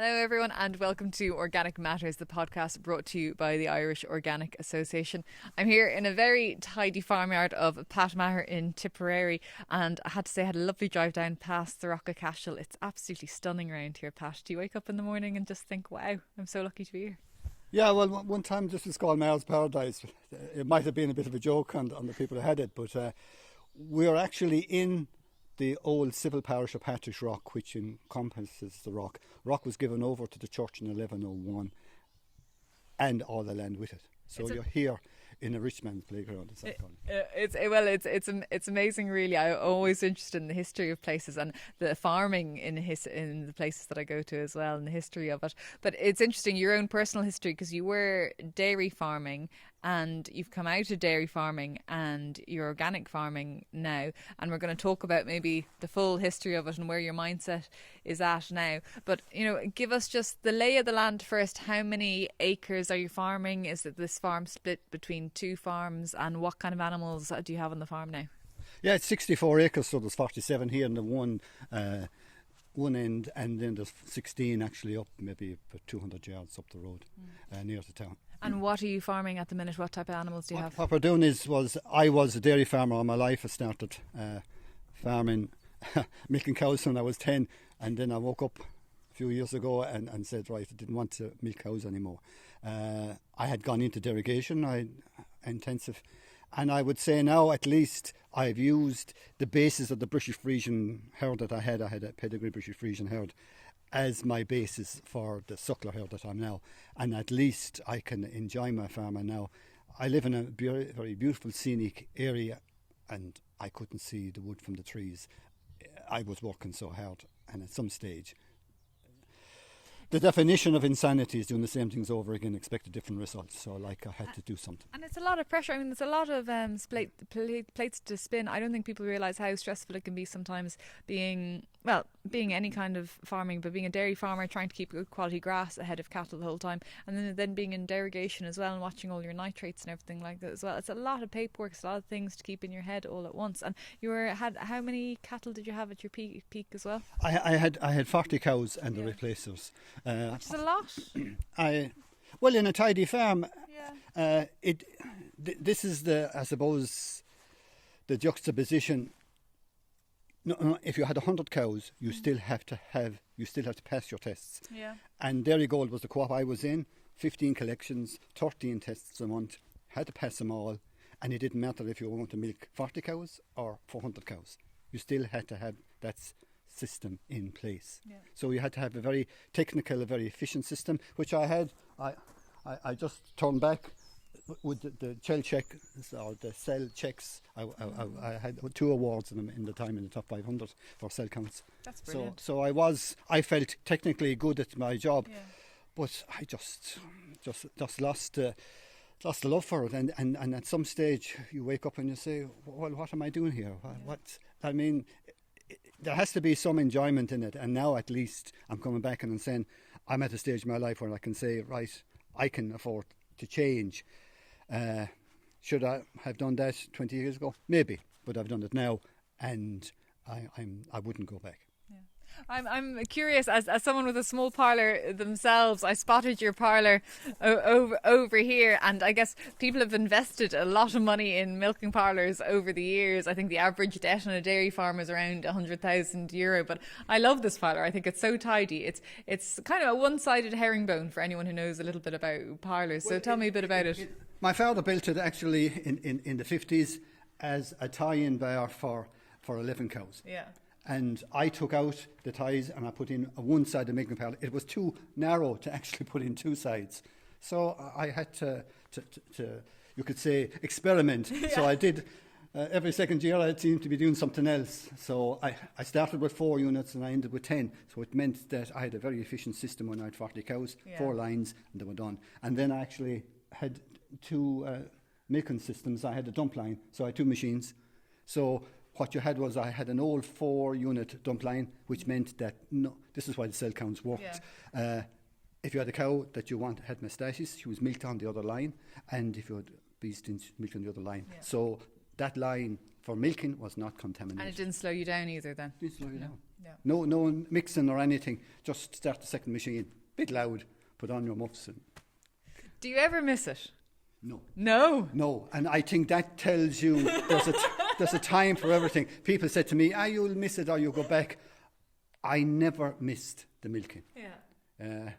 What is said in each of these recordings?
Hello everyone and welcome to Organic Matters, the podcast brought to you by the Irish Organic Association. I'm here in a very tidy farmyard of Pat Maher in Tipperary, and I had to say I had a lovely drive down past the Rock of Cashel. It's absolutely stunning around here, Pat. Do you wake up in the morning and just think, wow, I'm so lucky to be here? Yeah, well, one time this was called Mayor's Paradise. It might have been a bit of a joke on the people who had it, but we're actually in the old civil parish of Patrick's Rock, which encompasses the Rock. Rock was given over to the church in 1101 and all the land with it. So you're here in a rich man's playground. It's amazing, really. I'm always interested in the history of places and the farming in the places that I go to as well, and the history of it. But it's interesting, your own personal history, because you were dairy farming and you've come out of dairy farming and you're organic farming now, and we're going to talk about maybe the full history of it and where your mindset is at now. But, you know, give us just the lay of the land first. How many acres are you farming? Is it this farm split between two farms, and what kind of animals do you have on the farm now? Yeah, it's 64 acres, so there's 47 here in the one end, and then there's 16 actually up, maybe about 200 yards up the road near the town. And what are you farming at the minute? What type of animals do you have? What we're doing I was a dairy farmer all my life. I started farming, milking cows when I was 10, and then I woke up a few years ago and said, right, I didn't want to milk cows anymore. I had gone into derogation, intensive, and I would say now at least I've used the basis of the British Frisian herd that I had. I had a pedigree British Frisian herd as my basis for the suckler herd that I'm now, and at least I can enjoy my farming now. I live in a very beautiful scenic area, and I couldn't see the wood from the trees. I was working so hard, and at some stage the definition of insanity is doing the same things over again, expect a different result. So, like, I had to do something. And it's a lot of pressure. I mean, there's a lot of plates to spin. I don't think people realise how stressful it can be sometimes being any kind of farming, but being a dairy farmer, trying to keep good quality grass ahead of cattle the whole time, and then being in derogation as well and watching all your nitrates and everything like that as well. It's a lot of paperwork, it's a lot of things to keep in your head all at once. And how many cattle did you have at your peak as well? I had 40 cows and the replacers. Which is a lot. Well, in a tidy farm, this is I suppose, the juxtaposition. No, if you had 100 cows, you still have to pass your tests. Yeah. And Dairy Gold was the co-op I was in. 15 collections, 13 tests a month. Had to pass them all, and it didn't matter if you wanted to milk 40 cows or 400 cows. You still had to have that system in place. Yeah. So you had to have a very technical, a very efficient system, which I had. I just turned back with the cell check or the cell checks. I had 2 awards in the time in the top 500 for cell counts. That's brilliant. So I felt technically good at my job, but I just lost the love for it. And at some stage you wake up and you say, well, what am I doing here? I mean, there has to be some enjoyment in it, and now at least I'm coming back and I'm saying I'm at a stage in my life where I can say, right, I can afford to change. Should I have done that 20 years ago? Maybe, but I've done it now, and I wouldn't go back. Yeah. I'm curious, as someone with a small parlour themselves, I spotted your parlour over here, and I guess people have invested a lot of money in milking parlours over the years. I think the average debt on a dairy farm is around €100,000, but I love this parlour. I think it's so tidy. It's kind of a one-sided herringbone for anyone who knows a little bit about parlours. So tell me a bit about it. My father built it actually in the 50s as a tie-in bar for 11 cows. Yeah. And I took out the ties and I put in a one-sided milking parlour. It was too narrow to actually put in 2 sides. So I had to you could say, experiment. Yeah. So I did. Every second year I seemed to be doing something else. So I started with 4 units and I ended with 10. So it meant that I had a very efficient system when I had 40 cows, 4 lines, and they were done. And then I actually had 2 milking systems. I had a dump line, so I had 2 machines. So what you had was I had an old 4-unit dump line, which meant that this is why the cell counts worked. Yeah. If you had a cow that you had mastitis, she was milked on the other line, and if you had bee stings, milked on the other line. Yeah. So that line for milking was not contaminated. And it didn't slow you down either then? It didn't slow you down. Yeah. No mixing or anything. Just start the second machine. Bit loud. Put on your muffs. And Do you ever miss it? no. No. And I think that tells you there's a time for everything. People said to me, you'll miss it or you'll go back. I never missed the milking. Yeah.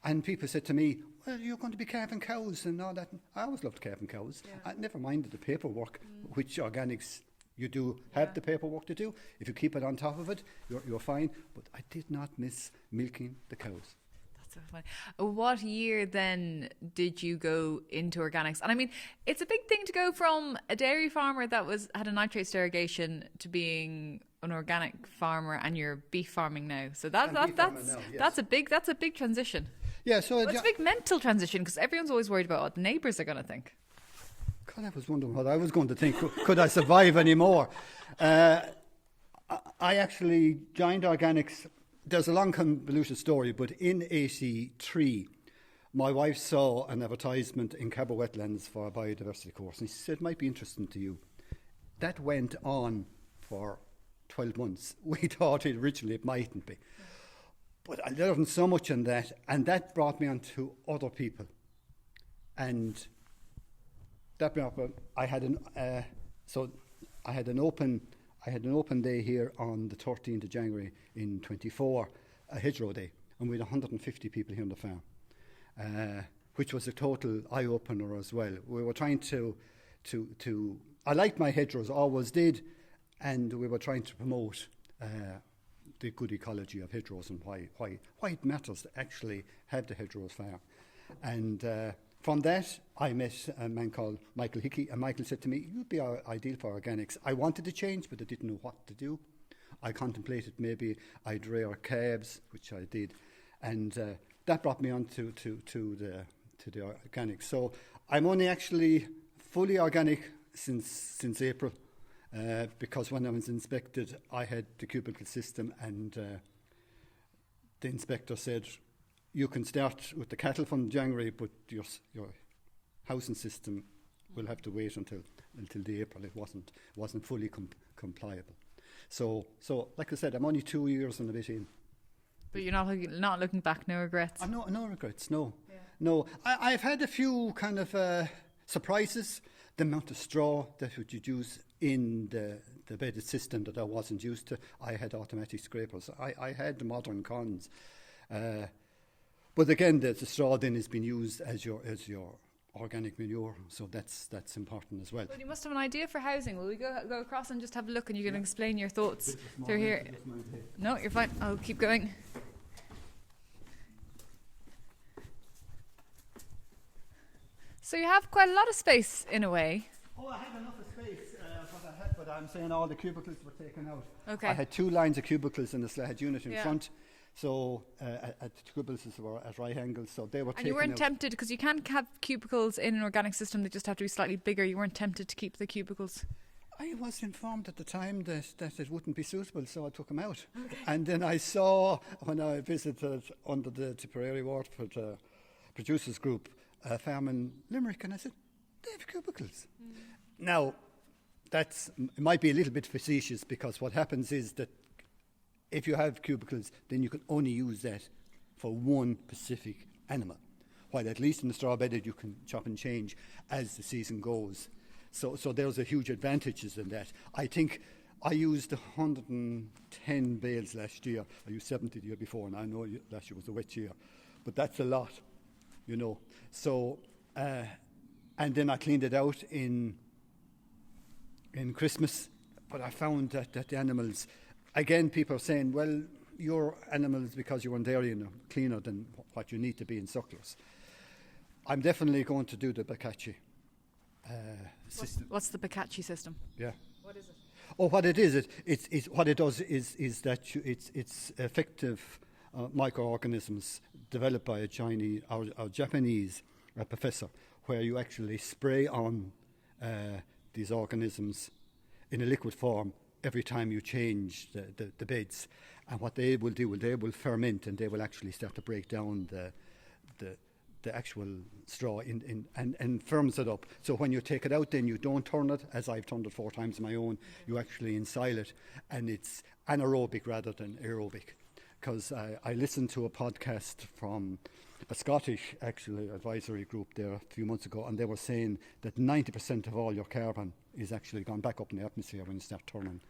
And people said to me, well, you're going to be calving cows and all that. I always loved calving cows. Yeah. I never minded the paperwork, which organics you do have the paperwork to do. If you keep it on top of it, you're fine. But I did not miss milking the cows. That's so funny. What year then did you go into organics? And I mean, it's a big thing to go from a dairy farmer that had a nitrates derogation to being an organic farmer, and you're beef farming now. So that's a big transition. Yeah, so it's a big mental transition because everyone's always worried about what the neighbours are going to think. God, I was wondering what I was going to think. Could I survive anymore? I actually joined organics. There's a long convoluted story, but in '83, my wife saw an advertisement in Cabot Wetlands for a biodiversity course, and she said, it might be interesting to you. That went on for 12 months. We thought originally it mightn't be. But I learned so much on that, and that brought me on to other people. And that brought me, I had an open day here on the 13th of January in 24, a hedgerow day, and we had 150 people here on the farm, which was a total eye-opener as well. We were trying to I liked my hedgerows, always did, and we were trying to promote the good ecology of hedgerows and why it matters to actually have the hedgerows farm. And from that, I met a man called Michael Hickey, and Michael said to me, you'd be ideal for organics. I wanted to change, but I didn't know what to do. I contemplated maybe I'd rear calves, which I did, and that brought me on to the organics. So I'm only actually fully organic since April. Because when I was inspected, I had the cubicle system, and the inspector said, you can start with the cattle from January, but your housing system will have to wait until the April. It wasn't fully compliable. So like I said, I'm only 2 years and a bit in. But you're not looking back, no regrets? No regrets, no. Yeah. No, I've had a few kind of surprises. The amount of straw that would you use in the bedded system that I wasn't used to. I had automatic scrapers. I had the modern cons. But again, the straw then has been used as your organic manure, so that's important as well. Well, you must have an idea for housing. Will we go across and just have a look, and you can explain your thoughts through here? No, you're fine. I'll keep going. So you have quite a lot of space in a way. Oh, I had enough of space, but I'm saying all the cubicles were taken out. Okay. I had 2 lines of cubicles in the slab unit in front, so the cubicles were at right angles, so they were taken out. And you weren't tempted, because you can't have cubicles in an organic system, they just have to be slightly bigger. You weren't tempted to keep the cubicles? I was informed at the time that it wouldn't be suitable, so I took them out. Okay. And then I saw, when I visited under the Tipperary Waterford producers group, a farm in Limerick, and I said, they have cubicles. Now, it might be a little bit facetious, because what happens is that if you have cubicles, then you can only use that for one specific animal, while at least in the straw bedded you can chop and change as the season goes. So there's a huge advantages in that. I think I used 110 bales last year. I used 70 the year before, and I know last year was a wet year, but that's a lot. So, and then I cleaned it out in Christmas, but I found that the animals, again, people are saying, well, your animals, because you're on dairy, are cleaner than what you need to be in sucklers. I'm definitely going to do the Bacacci system. What's the Bacacci system? Yeah. What is it? Oh, what it is, it's what it does is that it's effective microorganisms developed by a Chinese or Japanese professor, where you actually spray on these organisms in a liquid form every time you change the beds. And what they will do, they will ferment, and they will actually start to break down the the actual straw and firms it up. So when you take it out, then you don't turn it, as I've turned it 4 times on my own. You actually ensile it, and it's anaerobic rather than aerobic. Because I listened to a podcast from a Scottish actually advisory group there a few months ago, and they were saying that 90% of all your carbon is actually gone back up in the atmosphere when you start turning.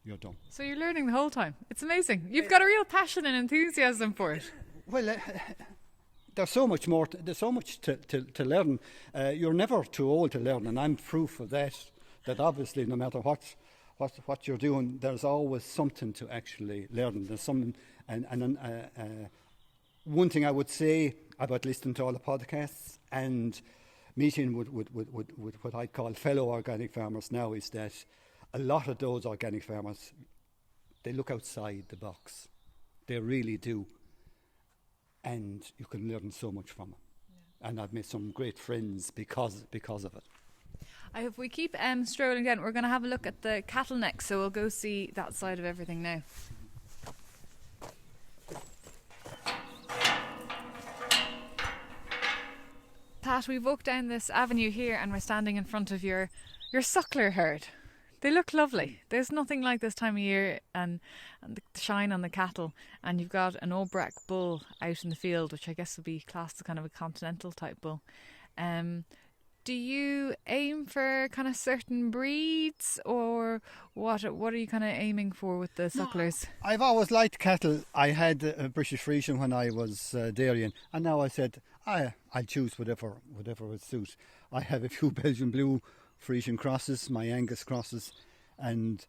You're done. So you're learning the whole time. It's amazing. You've got a real passion and enthusiasm for it. Well, there's so much more. There's so much to learn. You're never too old to learn, and I'm proof of that. That obviously, no matter what you're doing, there's always something to actually learn. There's something, and one thing I would say about listening to all the podcasts and meeting with what I call fellow organic farmers now is that a lot of those organic farmers, they look outside the box. They really do. And you can learn so much from them. Yeah. And I've made some great friends because of it. If we keep strolling down, we're going to have a look at the cattle next, so we'll go see that side of everything now. Pat, we've walked down this avenue here and we're standing in front of your suckler herd. They look lovely. There's nothing like this time of year and the shine on the cattle. And you've got an Aubrac bull out in the field, which I guess would be classed as kind of a continental type bull. Do you aim for kind of certain breeds, or what are you kind of aiming for with the sucklers? No, I've always liked cattle. I had a British Friesian when I was dairying, and now I said I'll choose whatever would suit. I have a few Belgian Blue Friesian crosses, my Angus crosses, and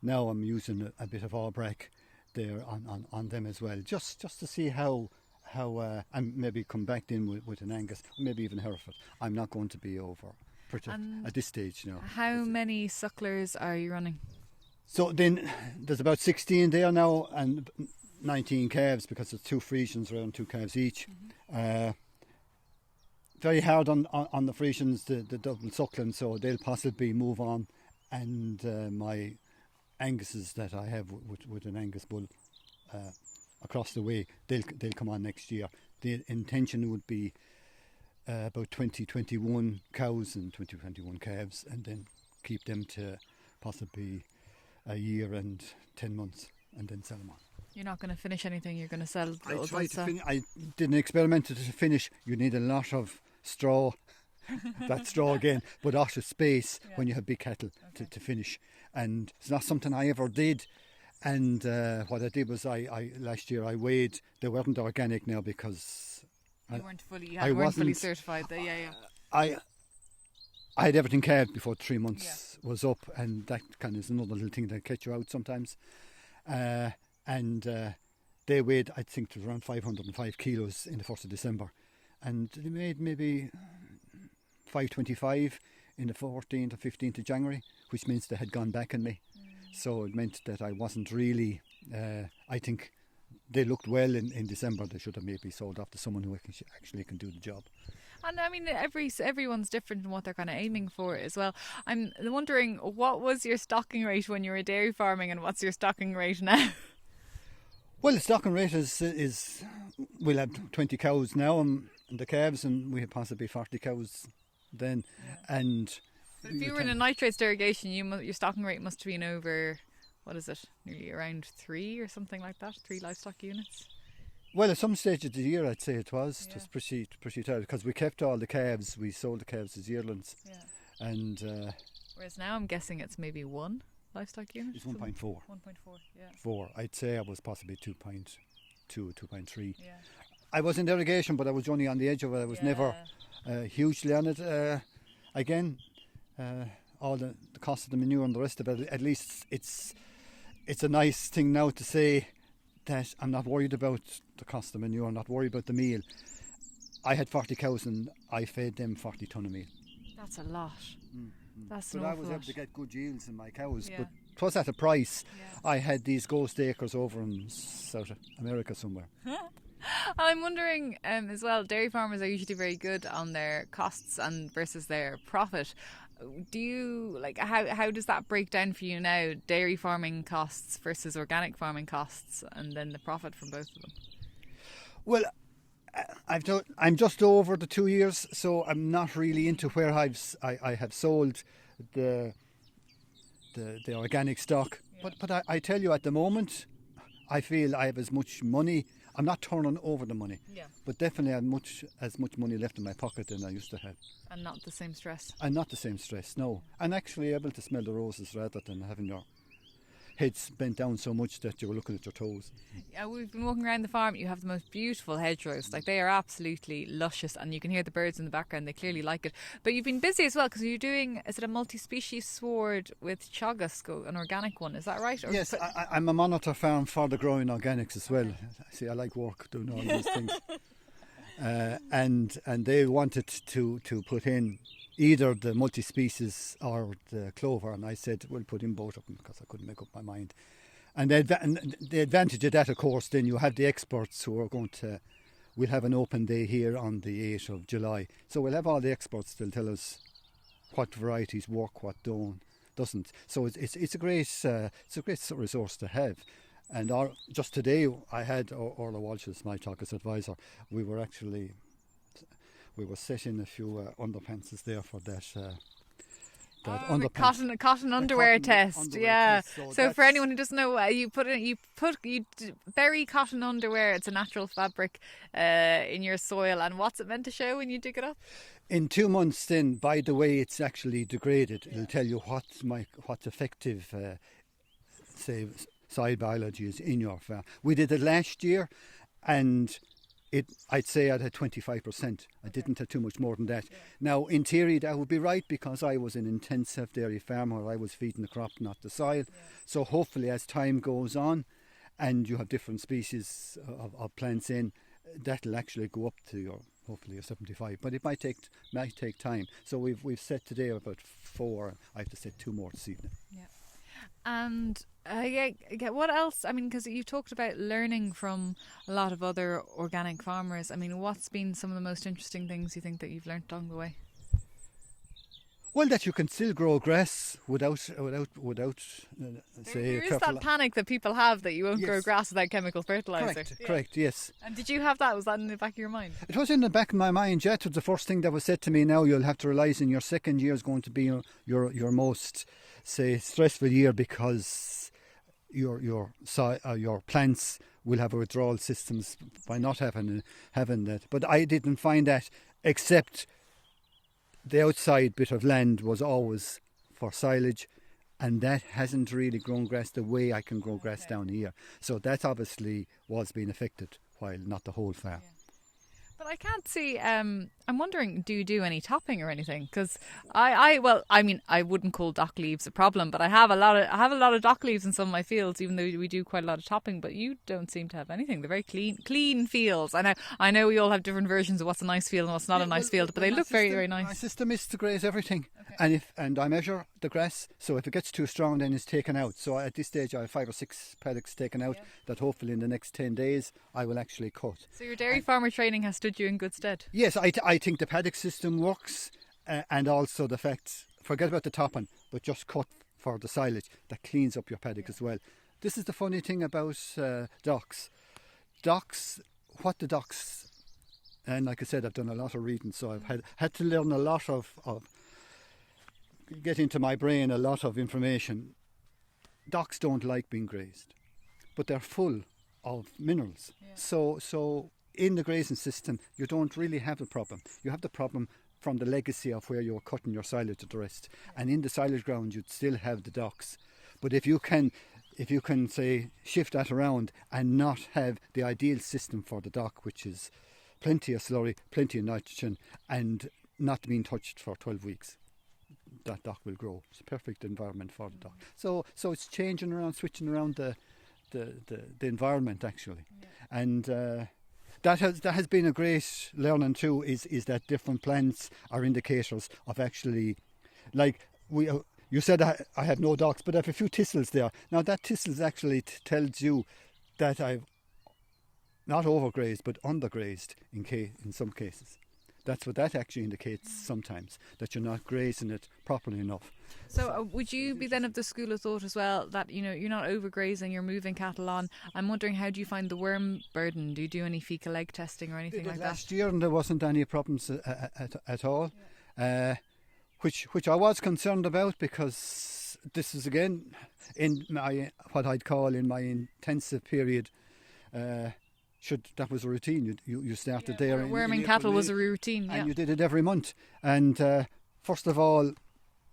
now I'm using a bit of Aubrac there on them as well, just to see how and maybe come back in with an Angus, maybe even Hereford. I'm not going to be over at this stage now. How many sucklers are you running? So then there's about 16 there now, and 19 calves, because there's 2 Friesians around 2 calves each. Mm-hmm. Very hard on the Friesians, the double suckling, so they'll possibly move on. And my Anguses that I have with an Angus bull across the way, they'll come on next year. The intention would be about 21 cows and 21 calves, and then keep them to possibly a year and 10 months, and then sell them on. You're not going to finish anything, you're going to sell the I did an experiment to finish. You need a lot of straw, that straw again, but out of space when you have big cattle to finish. And it's not something I ever did. And what I did was last year I weighed. They weren't organic now because you weren't fully certified. I had everything calved before 3 months was up, and that kind of is another little thing that catch you out sometimes. And they weighed, I think, it was around 505 kilos in the 1st of December, and they made maybe 525 in the 14th or 15th of January, which means they had gone back on me. So it meant that I wasn't really, I think they looked well in December. They should have maybe sold off to someone who actually can do the job. And I mean, everyone's different in what they're kind of aiming for as well. I'm wondering, what was your stocking rate when you were dairy farming, and what's your stocking rate now? Well, the stocking rate is we'll have 20 cows now, and the calves, and we have possibly 40 cows then. And but if you were in a nitrates derogation, your stocking rate must have been over, what is it, nearly around 3 or something like that, 3 livestock units? Well, at some stage of the year, I'd say it was. Yeah. It was pretty tight, because we kept all the calves. We sold the calves as yearlings. Yeah. And whereas now I'm guessing it's maybe 1 livestock unit? It's 1.4. 1.4, yeah. 4. I'd say I was possibly 2.2, 2.3. Yeah. I was in derogation, but I was only on the edge of it. I was never hugely on it. Again, all the cost of the manure and the rest of it, at least it's a nice thing now to say that I'm not worried about the cost of the manure, I'm not worried about the meal. I had 40 cows and I fed them 40 tonne of meal. That's a lot. That's but an I was awful able to get good yields in my cows, yeah. but it was at a price. Yeah. I had these ghost acres over in South America somewhere. I'm wondering as well, dairy farmers are usually very good on their costs and versus their profit. Do you, like, how does that break down for you now, dairy farming costs versus organic farming costs, and then the profit from both of them? Well, I'm just over the 2 years, so I'm not really into where I have sold the organic stock. Yeah. But I tell you, at the moment, I feel I have as much money. I'm not turning over the money, Yeah. but definitely I have as much money left in my pocket than I used to have. And not the same stress. And not the same stress, no. And actually able to smell the roses rather than having your heads bent down so much that you were looking at your toes. Yeah, we've been walking around the farm. You have the most beautiful hedgerows. Like, they are absolutely luscious, and you can hear the birds in the background. They clearly like it. But you've been busy as well, because you're doing, is it a multi-species sward with chagasco, an organic one? Is that right? Or yes, I'm a monitor farm for the growing organics as well. See, I like work doing all these things. And they wanted to put in either the multi-species or the clover, and I said we'll put in both of them because I couldn't make up my mind. And the advantage of that, of course, then you have the experts who are we'll have an open day here on the 8th of July, so we'll have all the experts. They'll tell us what varieties work, what doesn't. So it's a great resource to have. And just today I had Orla Walsh as my Chagas advisor. We were setting a few underpants there for that. The cotton underwear test. Yeah. Test. So for anyone who doesn't know, you bury cotton underwear. It's a natural fabric in your soil. And what's it meant to show when you dig it up? In 2 months, then, by the way it's actually degraded, it'll tell you what's effective, say, soil biology is in your farm. We did it last year, and I'd say I'd had 25%. I didn't have too much more than that. Yeah. Now, in theory, that would be right, because I was an intensive dairy farm where I was feeding the crop, not the soil. Yeah. So hopefully, as time goes on, and you have different species of plants in, that'll actually go up to hopefully a 75. But it might take time. So we've set today about 4. I have to set 2 more this evening. Yeah. And what else? I mean, because you talked about learning from a lot of other organic farmers. I mean, what's been some of the most interesting things you think that you've learnt along the way? Well, that you can still grow grass without say. There is that panic that people have that you won't grow grass without chemical fertilizer. Correct. Yes. And did you have that? Was that in the back of your mind? It was in the back of my mind. Yeah, it was the first thing that was said to me. Now you'll have to realise in your second year is going to be your most, say, stressful year, because your plants will have withdrawal systems by not having that. But I didn't find that, except the outside bit of land was always for silage, and that hasn't really grown grass the way I can grow grass down here. So that obviously was being affected, while not the whole farm. Yeah. But I can't see. I'm wondering, do you do any topping or anything? Because I wouldn't call dock leaves a problem, but I have a lot of dock leaves in some of my fields, even though we do quite a lot of topping. But you don't seem to have anything. They're very clean fields. I know we all have different versions of what's a nice field and what's not a nice field, but they look very, very nice. My system is to graze everything, okay. and I measure the grass. So if it gets too strong, then it's taken out. So at this stage, I have 5 or 6 paddocks taken out that hopefully in the next 10 days I will actually cut. So your dairy farmer training has stood you in good stead. Yes, I think the paddock system works, and also the fact, forget about the topping, but just cut for the silage. That cleans up your paddock as well. This is the funny thing about docks. What the docks, and like I said, I've done a lot of reading, so I've had to learn a lot of get into my brain a lot of information. Docks don't like being grazed, but they're full of minerals. Yeah. So in the grazing system, you don't really have a problem. You have the problem from the legacy of where you're cutting your silage at the rest. And in the silage ground, you'd still have the docks. But if you can say shift that around and not have the ideal system for the dock, which is plenty of slurry, plenty of nitrogen, and not being touched for 12 weeks, that dock will grow. It's a perfect environment for the dock. So it's changing around, switching around the environment actually, and. That has been a great learning too. Is that different plants are indicators of actually, like you said I have no docks, but I have a few thistles there. Now that thistles actually tells you that I've not overgrazed but undergrazed in some cases. That's what that actually indicates sometimes, that you're not grazing it properly enough. So would you be then of the school of thought as well that, you know, you're not overgrazing, you're moving cattle on? I'm wondering, how do you find the worm burden? Do you do any fecal egg testing or anything like that? Last year, and there wasn't any problems at all, which I was concerned about, because this is again in what I'd call in my intensive period. That was a routine. You started there. Worming cattle was a routine, and you did it every month. And first of all,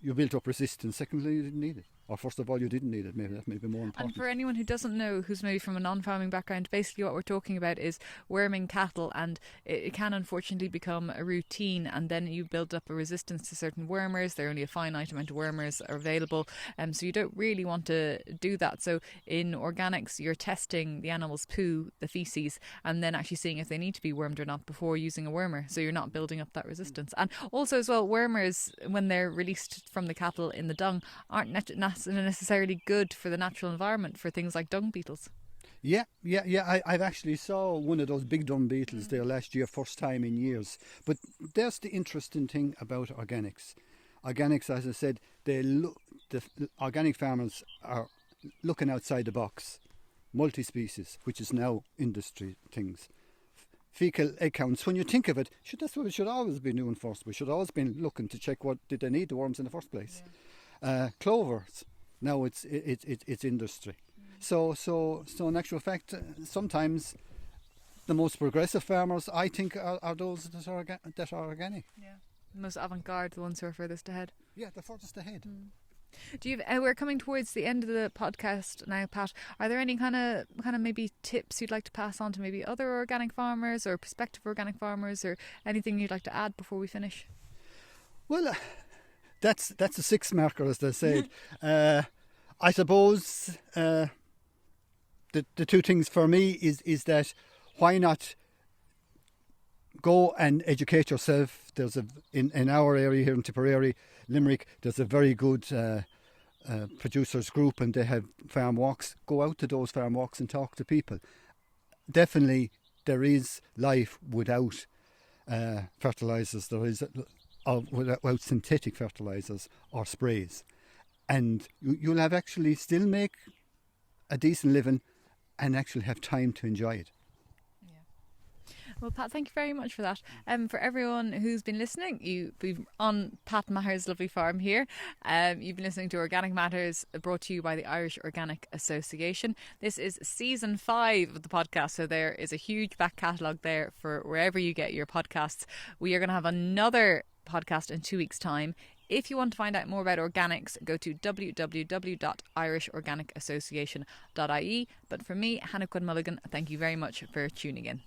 you built up resistance. Secondly, you didn't need it. Or first of all, you didn't need it. Maybe that may be more important. And for anyone who doesn't know, who's maybe from a non-farming background, basically what we're talking about is worming cattle, and it can unfortunately become a routine, and then you build up a resistance to certain wormers. There are only a finite amount of wormers are available, so you don't really want to do that. So in organics, you're testing the animal's poo, the faeces, and then actually seeing if they need to be wormed or not before using a wormer, so you're not building up that resistance. And also as well, wormers, when they're released from the cattle in the dung, aren't necessarily good for the natural environment for things like dung beetles. Yeah. I've actually saw one of those big dung beetles there last year, first time in years. But there's the interesting thing about organics. Organics, as I said, the organic farmers are looking outside the box. Multi-species, which is now industry things. Fecal egg counts, when you think of it, that's what we should always be doing first. We should always be looking to check what did they need the worms in the first place. Clovers, now it's industry. So in actual fact, sometimes the most progressive farmers, I think, are those that are organic. Yeah, most avant-garde, the ones who are furthest ahead. Yeah, the furthest ahead. Do you? We're coming towards the end of the podcast now, Pat. Are there any kind of maybe tips you'd like to pass on to maybe other organic farmers or prospective organic farmers, or anything you'd like to add before we finish? Well, that's a 6 marker, as they said. I suppose the two things for me is that why not go and educate yourself. There's in our area here in Tipperary, Limerick, there's a very good producers group, and they have farm walks. Go out to those farm walks and talk to people. Definitely there is life without fertilisers. There is without synthetic fertilisers or sprays, and you'll have actually still make a decent living and actually have time to enjoy it. Well, Pat, thank you very much for that. For everyone who's been listening, you've been on Pat Maher's lovely farm here. You've been listening to Organic Matters, brought to you by the Irish Organic Association. This is season 5 of the podcast, so there is a huge back catalogue there for wherever you get your podcasts. We are going to have another podcast in 2 weeks' time. If you want to find out more about organics, go to www.irishorganicassociation.ie. But for me, Hannah Quinn-Mulligan, thank you very much for tuning in.